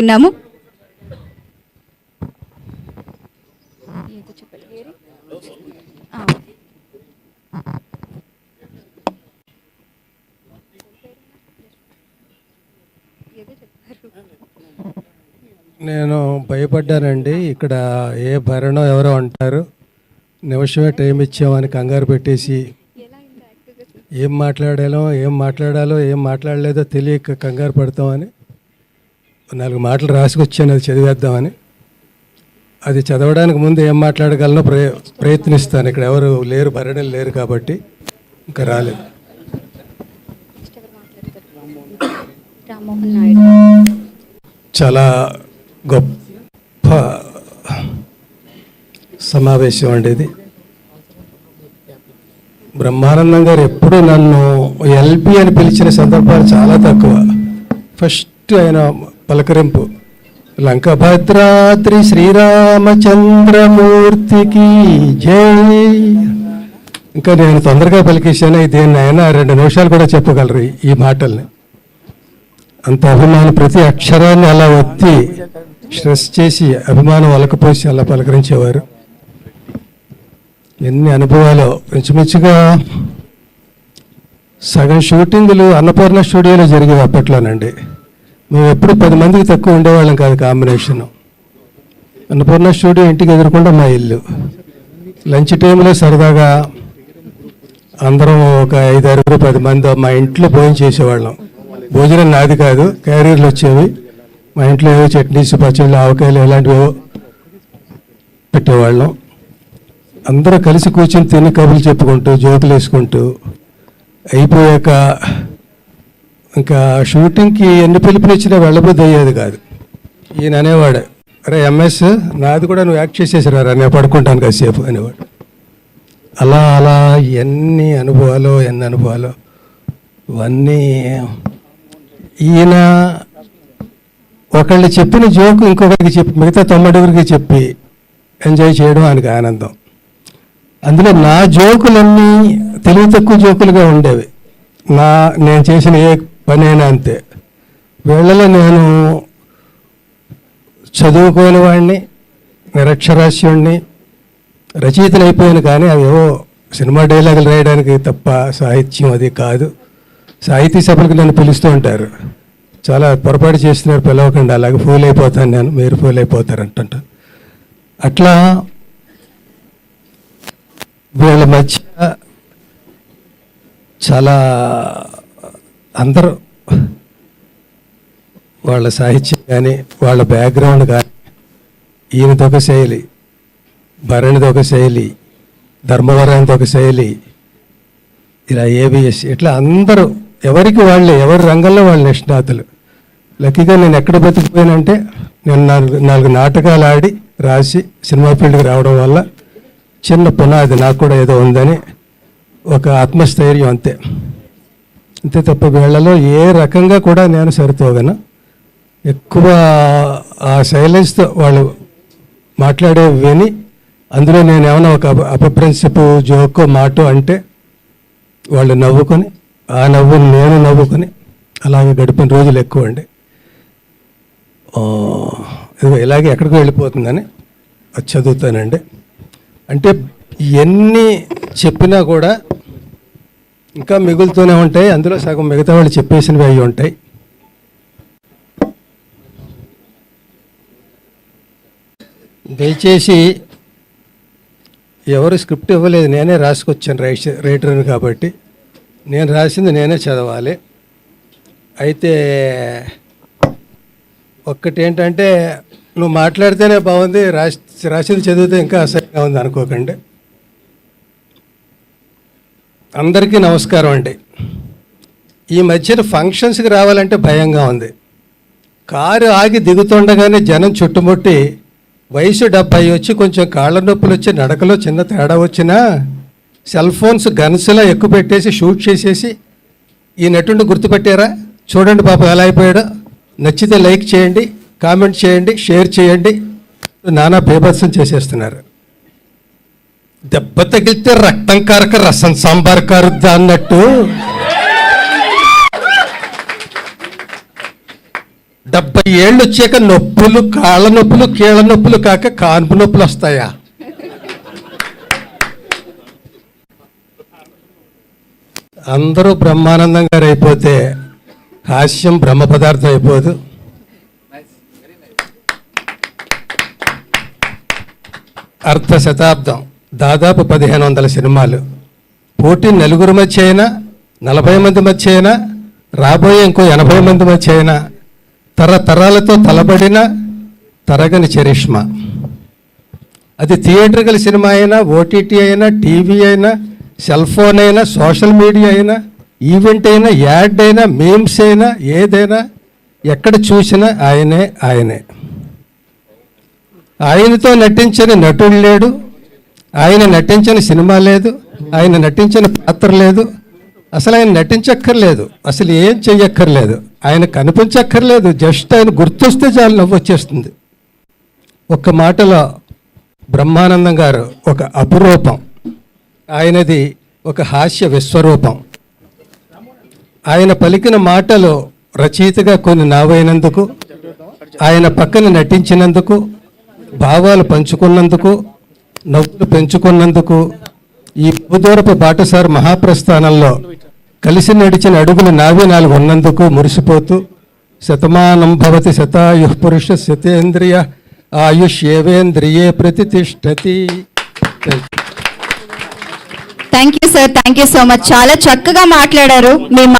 ఉన్నాము. నేను భయపడ్డానండి. ఇక్కడ ఏ భరణం ఎవరో అంటారు, నిమిషమే టైం ఇచ్చామని కంగారు పెట్టేసి ఏం మాట్లాడాలో ఏం మాట్లాడలేదో తెలియక కంగారు పడతామని 4 మాటలు రాసుకొచ్చాను, అది చదివేద్దామని. అది చదవడానికి ముందు ఏం మాట్లాడగలనో ప్రయత్నిస్తాను. ఇక్కడ ఎవరు లేరు, భరణలు లేరు కాబట్టి ఇంకా రాలేదు. చాలా గొప్ప సమావేశం అండి ఇది. బ్రహ్మానందం గారు ఎప్పుడు నన్ను ఎల్పి అని పిలిచిన సందర్భాలు చాలా తక్కువ. ఫస్ట్ ఆయన పలకరింపు లంకభద్రాద్రి శ్రీరామచంద్రమూర్తికి జై. ఇంకా నేను తొందరగా పలికేశాను. దీన్ని అయినా 2 నిమిషాలు కూడా చెప్పగలరు ఈ మాటల్ని. అంత అభిమానం, ప్రతి అక్షరాన్ని అలా ఒత్తి స్ట్రెస్ చేసి అభిమానం అలకపోసి అలా పలకరించేవారు. ఎన్ని అనుభవాలు. ఇంచుమించుగా సగం షూటింగులు అన్నపూర్ణ స్టూడియోలో జరిగేవి అప్పట్లోనండి. మేము ఎప్పుడు 10 మందికి తక్కువ ఉండేవాళ్ళం కాదు. కాంబినేషను అన్నపూర్ణ స్టూడియో ఇంటికి ఎదురకుండా మా ఇల్లు. లంచ్ టైంలో సరదాగా అందరం ఒక 5-6 10 మంది మా ఇంట్లో భోజనం చేసేవాళ్ళం. భోజనం నాది కాదు, క్యారియర్లు వచ్చేవి. మా ఇంట్లో ఏవో చట్నీస్, పచ్చళ్ళు, ఆవకాయలు ఇలాంటివో పెట్టేవాళ్ళం. అందరూ కలిసి కూర్చొని తిని కబుర్లు చెప్పుకుంటూ జోకులు వేసుకుంటూ అయిపోయాక ఇంకా షూటింగ్కి ఎన్ని పిలుపులు ఇచ్చినా వెళ్ళబుద్ధి అయ్యేది కాదు. ఈయన అనేవాడు, అరే ఎంఎస్ నాది కూడా నువ్వు యాక్ట్ చేసేసిరారా, నేను పడుకుంటాను కాసేపు అనేవాడు. అలా అలా ఎన్ని అనుభవాలు ఇవన్నీ. ఈయన ఒకళ్ళు చెప్పిన జోకు ఇంకొకరికి చెప్పి మిగతా 90 చెప్పి ఎంజాయ్ చేయడం ఆయనకి ఆనందం. అందులో నా జోకులన్నీ తెలివి తక్కువ జోకులుగా ఉండేవి. నేను చేసిన ఏ పనైనా అంతే. వీళ్ళలో నేను చదువుకోని వాడిని, నిరక్షరాస్యుడిని, రచయితలు అయిపోయాను. కానీ అవేవో సినిమా డైలాగులు రాయడానికి తప్ప సాహిత్యం అది కాదు. సాహితీ సభలకు నన్ను పిలుస్తూ ఉంటారు. చాలా పొరపాటు చేస్తున్నారు, పిలవకుండా. అలాగే ఫూల్ అయిపోతాను నేను, మీరు ఫూల్ అయిపోతారు అంటుంటా. అట్లా వీళ్ళ మధ్య చాలా అందరూ వాళ్ళ సాహిత్యం కానీ, వాళ్ళ బ్యాక్గ్రౌండ్ కానీ, ఈయనతో ఒక శైలి, భరణితో ఒక శైలి, ధర్మవరానితో ఒక శైలి, ఇలా ఏబిఎస్, ఇట్లా అందరూ ఎవరికి వాళ్ళే, ఎవరి రంగంలో వాళ్ళ నిష్ణాతులు. లక్కీగా నేను ఎక్కడ బతికిపోయానంటే, నేను 4 నాటకాలు ఆడి రాసి సినిమా ఫీల్డ్కి రావడం వల్ల చిన్న పునాది నాకు కూడా ఏదో ఉందని ఒక ఆత్మస్థైర్యం, అంతే తప్ప వీళ్ళలో ఏ రకంగా కూడా నేను సరితోగను. ఎక్కువ ఆ సైలెన్స్తో వాళ్ళు మాట్లాడే విని అందులో నేను ఏమైనా ఒక అపప్రిన్సిపు జోకో మాటో అంటే వాళ్ళు నవ్వుకొని, ఆ నవ్వుని నేను నవ్వుకొని అలాగే గడిపిన రోజులు ఎక్కువ అండి. ఇలాగే ఎక్కడికో వెళ్ళిపోతుందని అది చదువుతానండి. అంటే ఎన్ని చెప్పినా కూడా ఇంకా మిగులుతూనే ఉంటాయి. అందులో సగం మిగతా వాళ్ళు చెప్పేసినవి అవి ఉంటాయి. దయచేసి ఎవరు స్క్రిప్ట్ ఇవ్వలేదు, నేనే రాసుకొచ్చాను. రైటర్ని కాబట్టి నేను రాసింది నేనే చదవాలి. అయితే ఒక్కటేంటంటే, నువ్వు మాట్లాడితేనే బాగుంది, రాసింది చదివితే ఇంకా అసహ్యంగా ఉంది అనుకోకండి. అందరికీ నమస్కారం అండి. ఈ మధ్యన ఫంక్షన్స్కి రావాలంటే భయంగా ఉంది. కారు ఆగి దిగుతుండగానే జనం చుట్టుముట్టి వయసు 70 వచ్చి కొంచెం కాళ్ళ నొప్పులు వచ్చి నడకలో చిన్న తేడా వచ్చినా సెల్ ఫోన్స్ గన్స్లా ఎక్కువ పెట్టేసి షూట్ చేసేసి ఈ నటుండి గుర్తుపెట్టారా, చూడండి పాపం ఎలా అయిపోయాడో, నచ్చితే లైక్ చేయండి, కామెంట్ చేయండి, షేర్ చేయండి, నానా బేభత్సం చేసేస్తున్నారు. దెబ్బ తగిలితే రక్తం కారక రసం సాంబార్ కారుద్దా అన్నట్టు 70 ఏళ్ళు వచ్చాక నొప్పులు, కాళ్ళ నొప్పులు, కీళ్ళ నొప్పులు కాక కాన్పు నొప్పులు వస్తాయా? అందరూ బ్రహ్మానందం గారు అయిపోతే హాస్యం బ్రహ్మ పదార్థం అయిపోదు. అర్ధ శతాబ్దం, దాదాపు 1500 సినిమాలు. పోటీ నలుగురు మధ్య అయినా, 40 మంది మధ్య అయినా, రాబోయే ఇంకో 80 మంది మధ్య అయినా, తరతరాలతో తలబడిన తరగని చరిష్మా. అది థియేటర్కల్ సినిమా అయినా, ఓటీటీ అయినా, టీవీ అయినా, సెల్ ఫోన్ అయినా, సోషల్ మీడియా అయినా, ఈవెంట్ అయినా, యాడ్ అయినా, మీమ్స్ అయినా, ఏదైనా ఎక్కడ చూసినా ఆయనే ఆయనే. ఆయనతో నటించని నటుడు లేడు, ఆయన నటించని సినిమా లేదు, ఆయన నటించిన పాత్ర లేదు, అసలు ఆయన నటించక్కర్లేదు, అసలు ఏం చెయ్యక్కర్లేదు, ఆయన కనిపించక్కర్లేదు, జస్ట్ ఆయన గుర్తొస్తే చాలు నవ్వు వచ్చేస్తుంది. ఒక్క మాటలో బ్రహ్మానందం గారు ఒక అపురూపం. ఆయనది ఒక హాస్య విశ్వరూపం. ఆయన పలికిన మాటలు రచయితగా కొన్ని నావైనందుకు, ఆయన పక్కన నటించినందుకు, భావాలు పంచుకున్నందుకు, నవ్వులు పెంచుకున్నందుకు, ఈ బహుదూరపు బాటసారి మహాప్రస్థానంలో కలిసి నడిచిన అడుగులు నావే 4 ఉన్నందుకు మురిసిపోతూ, శతమానం భవతి శతాయుః పురుష శతేంద్రియ ఆయుష్ ఏవేంద్రియే ప్రతిష్టతి. Thank you sir, thank you so much. చాలా చక్కగా మాట్లాడారు. మీ